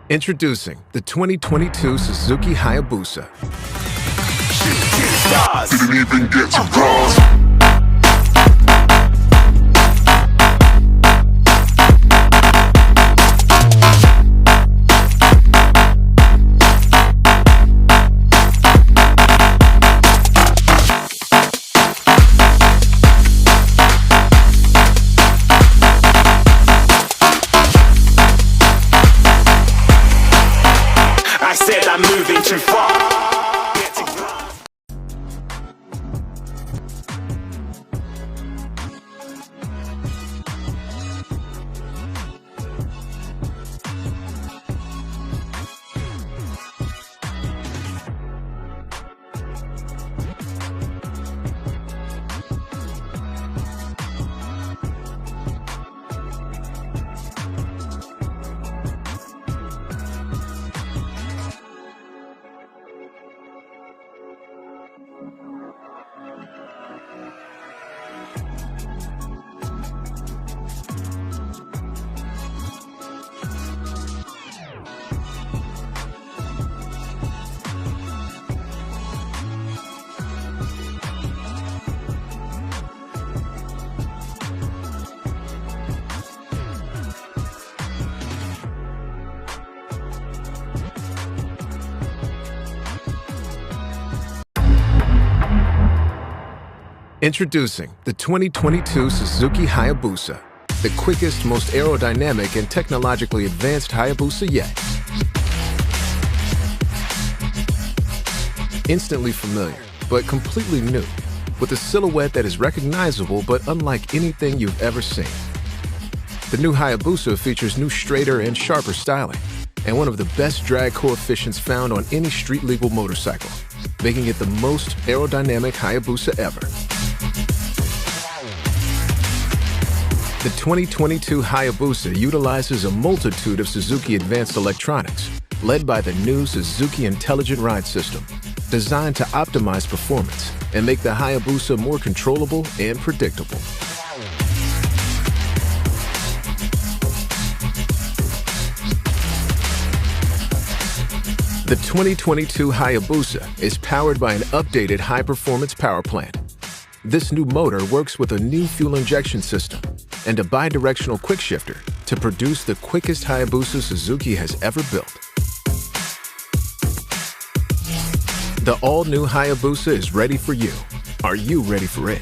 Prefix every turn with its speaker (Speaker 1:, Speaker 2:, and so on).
Speaker 1: Introducing the 2022 Suzuki Hayabusa.
Speaker 2: Didn't even get to cross.
Speaker 3: I said I'm moving too far.
Speaker 1: Introducing the 2022 Suzuki Hayabusa, the quickest, most aerodynamic, and technologically advanced Hayabusa yet. Instantly familiar, but completely new, with a silhouette that is recognizable but unlike anything you've ever seen. The new Hayabusa features new straighter and sharper styling, and one of the best drag coefficients found on any street-legal motorcycle, making it the most aerodynamic Hayabusa ever. The 2022 Hayabusa utilizes a multitude of Suzuki advanced electronics, led by the new Suzuki Intelligent Ride System, designed to optimize performance and make the Hayabusa more controllable and predictable. The 2022 Hayabusa is powered by an updated high-performance power plant. This new motor works with a new fuel injection system and a bi-directional quick shifter to produce the quickest Hayabusa Suzuki has ever built. The all-new Hayabusa is ready for you. Are you ready for it?